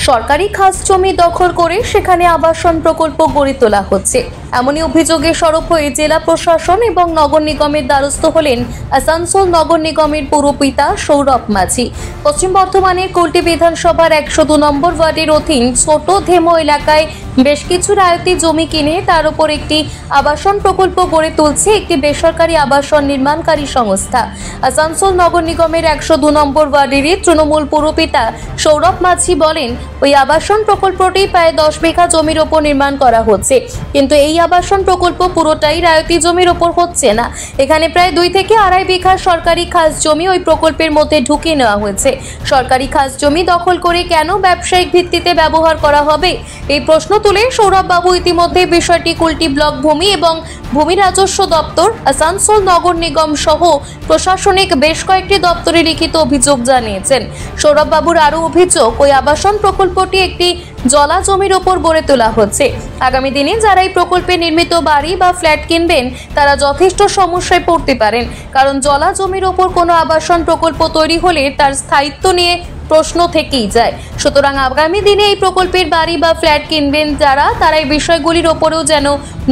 সরকারি খাস জমি দখল করে সেখানে আবাসন প্রকল্প গড়ে তোলা হচ্ছে। এমনই অভিযোগে সরব হয়ে জেলা প্রশাসন এবং নগর নিগমের দ্বারস্থ হলেন আসানসোল নগর নিগমের পৌরপিতা সৌরভ মাঝি। পশ্চিম বর্ধমানের কুলটি বিধানসভার 102 নম্বর ওয়ার্ডের অধীন ছোট ধেমো এলাকায় বেশ কিছু রায়তি জমি কিনে তার উপর একটি আবাসন প্রকল্প গড়ে তুলছে একটি বেসরকারি আবাসন নির্মাণকারী সংস্থা। আসানসোল নগর নিগমের 102 নম্বর ওয়ার্ডের তৃণমূল পৌরপিতা সৌরভ মাঝি বলেন, ওই আবাসন প্রকল্পটি প্রায় 10 বিঘা জমির ওপর নির্মাণ করা হচ্ছে, কিন্তু এই আবাসন প্রকল্প পুরোটাই রায়তি জমির ওপর হচ্ছে না। এখানে প্রায় 2 থেকে 2.5 বিঘা সরকারি খাস জমি ওই প্রকল্পের মধ্যে ঢুকিয়ে নেওয়া হয়েছে। সরকারি খাস জমি দখল করে কেন ব্যবসায়িক ভিত্তিতে ব্যবহার করা হবে, এই প্রশ্ন তুলে সৌরভবাবু ইতিমধ্যে বিষয়টি কুলটি ব্লক ভূমি এবং ভূমি রাজস্ব দপ্তর, আসানসোল নগর নিগম সহ প্রশাসনিক বেশ কয়েকটি দপ্তরে লিখিত অভিযোগ জানিয়েছেন। সৌরভবাবুর আরও অভিযোগ, ওই আবাসন প্রকল্পটি একটি জলা জমির ওপর গড়ে তোলা হচ্ছে। আগামী দিনে যারা এই প্রকল্পে নির্মিত বাড়ি বা ফ্ল্যাট কিনবেন তারা যথেষ্ট সমস্যায় পড়তে পারেন, কারণ জলা জমির ওপর কোনো আবাসন প্রকল্প তৈরি হলে তার স্থায়িত্ব নিয়ে প্রশ্ন থেকেই যায়। সুতরাং আগামী দিনে এই প্রকল্পের বাড়ি বা ফ্ল্যাট কিনবেন যারা, তারা এই বিষয়গুলির ওপরেও যেন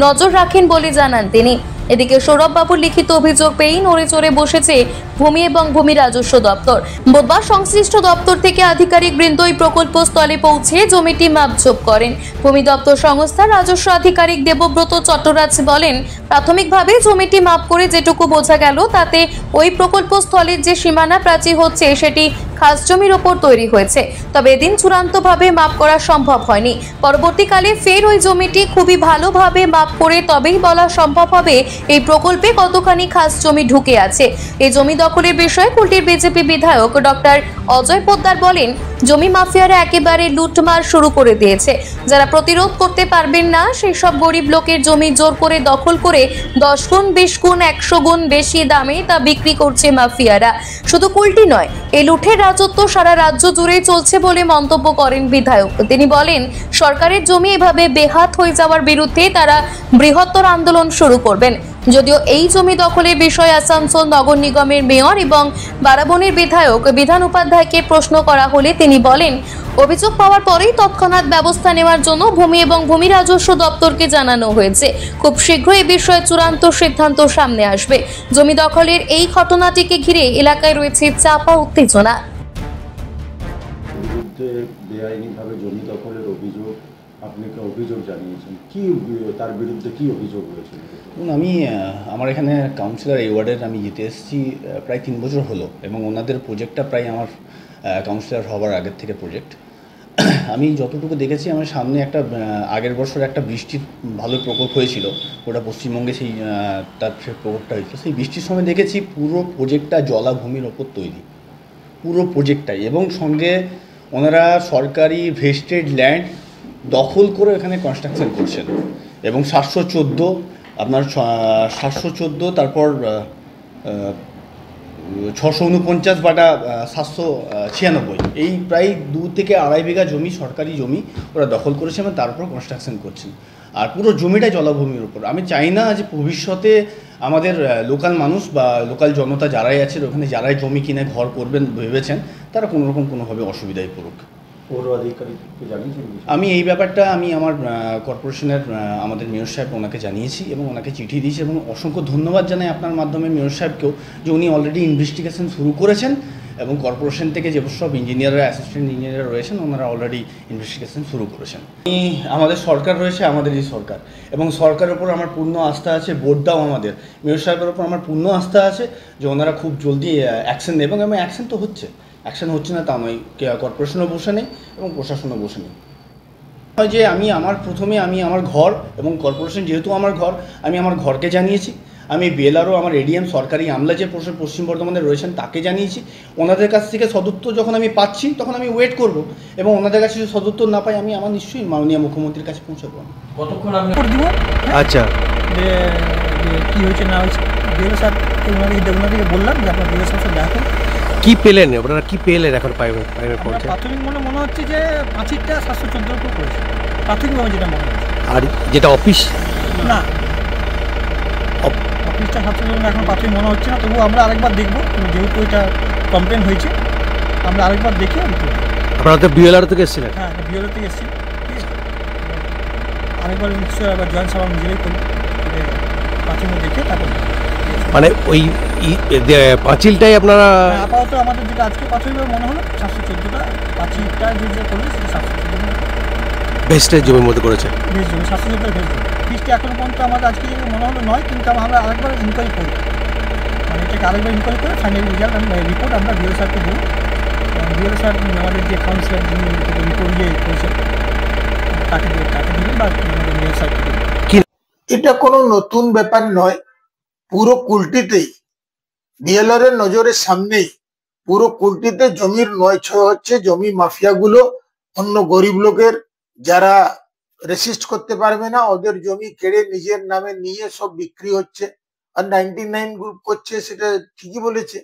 নজর রাখেন বলে জানান তিনি। এদিকে সৌরভবাবুর লিখিত অভিযোগ পেয়েই নড়ে চড়ে বসেছে ভূমি এবং ভূমি রাজস্ব দপ্তর। বুধবার সংশ্লিষ্ট দপ্তর থেকে আধিকারিক বৃন্দ এই প্রকল্প স্থলে পৌঁছে জমিটি মাপঝোপ করেন। ভূমি দপ্তর সংস্থার রাজস্ব আধিকারিক দেবব্রত চট্টরাজ বলেন, প্রাথমিকভাবে জমিটি মাপ করে যেটুকু বোঝা গেল তাতে ওই প্রকল্প স্থলের যে সীমানা প্রাচীর হচ্ছে সেটি খাস জমির ওপর তৈরি হয়েছে, তবে এদিন চূড়ান্তভাবে মাপ করা সম্ভব হয়নি। পরবর্তীকালে ফের ওই জমিটি খুবই ভালোভাবে মাপ করে তবেই বলা সম্ভব হবে এই প্রকল্পে কতখানি খাস জমি ঢুকে আছে। এই জমি দখলের বিষয়ে কুলটির বিজেপি বিধায়ক ডক্টর অজয় পোদ্দার বলেন, জমি মাফিয়ারা একেবারে লুটমার শুরু করে দিয়েছে। যারা প্রতিরোধ করতে পারবেন না সেই সব গরিব লোকের জমি জোর করে দখল করে 10 গুণ 20 গুণ 100 গুণ বেশি দামে তা বিক্রি করছে মাফিয়ারা। শুধু কুলটি নয়, এই লুঠের রাজত্ব সারা রাজ্য জুড়ে চলছে বলে মন্তব্য করেন বিধায়ক। তিনি বলেন, সরকারের জমি এভাবে বেহাত হয়ে যাওয়ার বিরুদ্ধে তারা বৃহত্তর আন্দোলন শুরু করবেন। যদিও এই জমি দখলের বিষয়ে আসানসোল নগর নিগমের মেয়র এবং বারাবণীর বিধায়ক বিধান উপাধ্যায়কে প্রশ্ন করা হলে তিনি বলেন, অভিযোগ পাওয়ার পরেই তৎক্ষণাৎ ব্যবস্থা নেওয়ার জন্য ভূমি এবং ভূমি রাজস্ব দপ্তরকে জানানো হয়েছে। খুব শীঘ্রই এই বিষয়ে চূড়ান্ত সিদ্ধান্ত সামনে আসবে। জমি দখলের এই ঘটনাটিকে ঘিরে এলাকায় রয়েছে চাপা উত্তেজনা। বেআইনিভাবে জমি দখলের অভিযোগ আপনাকে অভিযোগ জানিয়েছেন, কি তার বিরুদ্ধে কি অভিযোগ রয়েছে? আমি আমার এখানে কাউন্সিলর এই ওয়ার্ডের আমি জিতে এসেছি প্রায় 3 বছর হলো, এবং ওনাদের প্রজেক্টটা প্রায় আমার কাউন্সিলর হওয়ার আগের থেকে প্রজেক্ট। আমি যতটুকু দেখেছি, আমার সামনে একটা আগের বছর একটা বৃষ্টির ভালো প্রকোপ হয়েছিল, ওটা পশ্চিমবঙ্গে সেই তার প্রকোপটা হয়েছিল। সেই বৃষ্টির সময় দেখেছি পুরো প্রজেক্টটা জলাভূমির ওপর তৈরি, পুরো প্রজেক্টটাই, এবং সঙ্গে ওনারা সরকারি ভেস্টেড ল্যান্ড দখল করে এখানে কনস্ট্রাকশন করছেন। এবং 714 আপনার 714, তারপর 649 বাটা 796, এই প্রায় 2 থেকে 2.5 বিঘা জমি সরকারি জমি ওরা দখল করেছে এবং তার উপর কনস্ট্রাকশন করছেন। আর পুরো জমিটাই জলাভূমির উপর। আমি চাই না যে ভবিষ্যতে আমাদের লোকাল মানুষ বা লোকাল জনতা যারাই আছে ওখানে, যারাই জমি কিনে ঘর করবেন ভেবেছেন, তারা কোনোরকম কোনোভাবে অসুবিধায় পড়ুক। আমি এই ব্যাপারটা আমি আমার কর্পোরেশনের আমাদের মেয়র সাহেব ওনাকে জানিয়েছি এবং ওনাকে চিঠি দিয়েছি, এবং অসংখ্য ধন্যবাদ জানাই আপনার মাধ্যমে মেয়র সাহেবকেও যে উনি অলরেডি ইনভেস্টিগেশন শুরু করেছেন, এবং কর্পোরেশন থেকে যে সব ইঞ্জিনিয়াররা, অ্যাসিস্ট্যান্ট ইঞ্জিনিয়ার রয়েছেন, ওনারা অলরেডি ইনভেস্টিগেশন শুরু করেছেন। আমাদের সরকার রয়েছে, আমাদেরই সরকার, এবং সরকারের উপর আমার পূর্ণ আস্থা আছে। বোর্ডটাও আমাদের, মেয়র সাহেবের উপর আমার পূর্ণ আস্থা আছে যে ওনারা খুব জলদি অ্যাকশন নেবেন, এবং অ্যাকশন তো হচ্ছে। অ্যাকশন হচ্ছে না তা নয়, কর্পোরেশনও বসে নেই এবং প্রশাসনও বসে নেই। যে আমি আমার ঘর, এবং কর্পোরেশন যেহেতু আমার ঘর, আমি আমার ঘরকে জানিয়েছি। আমি বিএলআরও, আমার এডিএম, সরকারি আমলা যে পশ্চিম বর্ধমানে রয়েছেন তাকে জানিয়েছি। ওনাদের কাছ থেকে সদুত্তর যখন আমি পাচ্ছি তখন আমি ওয়েট করব, এবং ওনাদের কাছে যদি সদুত্তর না পাই আমি আমার নিশ্চয়ই মাননীয় মুখ্যমন্ত্রীর কাছে পৌঁছাবো। কতক্ষণ আমি দিব? আচ্ছা, কী হয়েছে না হয়েছে বিএলও স্যার ওনাদেরকে বললাম যে আপনার বিএলও স্যার দেখেন কি পেলেন, আপনারা কি পেলেন এখন পাইবেন? প্রাথমিক মনে হচ্ছে যে 5টা 714 উপর করেছে প্রাথমিকভাবে, যেটা মনে হচ্ছে। আর যেটা অফিস না, অফিসটা 714 এখন প্রাথমিক মনে হচ্ছে না, তবুও আমরা আরেকবার দেখবো, যেহেতু এটা কমপ্লেন হয়েছে আমরা আরেকবার দেখে আপনারা তো বিএলআর থেকে এসেছিলেন? হ্যাঁ, বিএলআর থেকে এসেছি। আরেকবার নিশ্চয়ই আবার জয়েন্ট সভা নিজেরাই করবো, পাঁচিল দেখে তারপর। মানে ওই পাঁচিলটাই আপনারা আপাতত আমাদের যেটা আজকে পাঁচিল মনে হলো 714টা, পাঁচিলটা যে করবে সেটা 714 ভেস্টের জমির মধ্যে করেছে। ভেজ জমি 714 ভেজ জমি। ফিসটি এখনো পর্যন্ত আমাদের আজকে মনে হলো নয়, কিন্তু আমরা আরেকবার ইনকোয়ারি করব, মানে এটাকে আরেকবার ইনকোয়ারি করে ফাইনাল রেজাল্ট রিপোর্ট আমরা বিএল স্যারকে দেবো। বিএল স্যার আমাদের যে কাউন্সিলর যিনি রিপোর্ট করেছেন তাকে দেবেন বা আমাদের বিএল স্যারকে দেবেন। এটা কোনো নতুন ব্যাপার নয়, পুরো কুলটিতেই বিএলআর এর নজরের সামনেই পুরো কুলটিতে জমির নয় ছয় হচ্ছে। জমি মাফিয়াগুলো অন্য গরিব লোকের যারা রেসিস্ট করতে পারবে না ওদের জমি কেড়ে নিজের নামে নিয়ে সব বিক্রি হচ্ছে। আর 99 গ্রুপ করছে, সেটা ঠিকই বলেছে।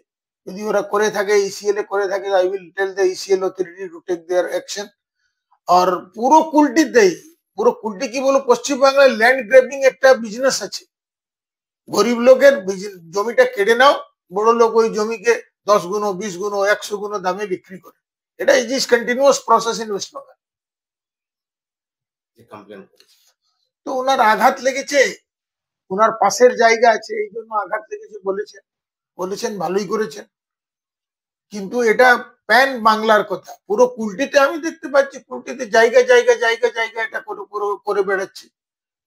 যদি ওরা করে থাকে, ইসিএল এ করে থাকে, I will tell the ECL authority to take their action. আর পুরো কুলটি কি বলো, পশ্চিমবাংলায় ল্যান্ড গ্র্যাবিং একটা বিজনেস আছে। গরিব লোকের জমিটা কেড়ে নাও, বড় লোক ওই জমিকে 10 গুণ 20 গুণ 100 গুণ দামে বিক্রি করে। এটা is continuous process in West Bengal. তো ওনার আঘাত লেগেছে, ওনার পাশের জায়গা আছে এই জন্য আঘাত লেগেছে বলেছেন ভালোই করেছেন। কিন্তু এটা প্যান বাংলার কথা, পুরো কুলটিতে আমি দেখতে পাচ্ছি, কুলটিতে জায়গা এটা করে বেড়াচ্ছে।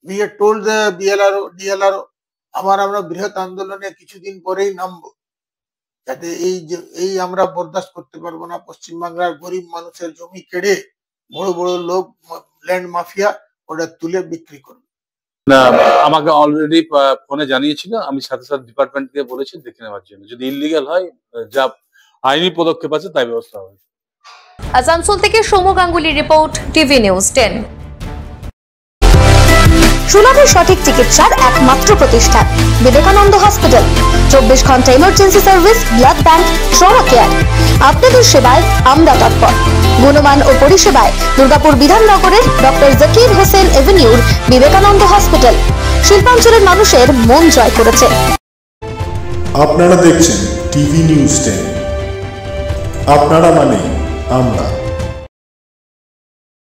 We had told the DLRO আমরা বৃহৎ আন্দোলনে কিছুদিন পরেই নামবো, যাতে এই আমরা বরদাস্ত করতে পারবো না। পশ্চিমবাংলার গরিব মানুষের জমি কেড়ে বড় বড় লোক ল্যান্ড মাফিয়া ওটা তুলে বিক্রি করবে। না, আমাকে অলরেডি ফোনে জানিয়েছিল, আমি সাথে সাথে ডিপার্টমেন্টকে বলেছি দেখে নেওয়ার জন্য। যদি ইললিগাল হয়, যা আইনি পদক্ষেপ আছে তাই ব্যবস্থা হবে। আসানসোল থেকে সৌম্য গাঙ্গুলির রিপোর্ট, টিভি নিউজ 10। সুলভ সঠিক চিকিৎসার একমাত্র প্রতিষ্ঠান বিবেকানন্দ হসপিটাল। 24 ঘন্টা emergency service, blood bank, trauma care. আপনাদের সেবায় আমরা তৎপর। গুণমান ও পরিষেবায় দুর্গাপুর বিধাননগরের ডক্টর জাকির হোসেন এভিনিউর বিবেকানন্দ হসপিটাল শিল্পাঞ্চলের মানুষের মন জয় করেছে। আপনারা দেখছেন টিভি নিউজ 10। আপনারা মানে আমরা।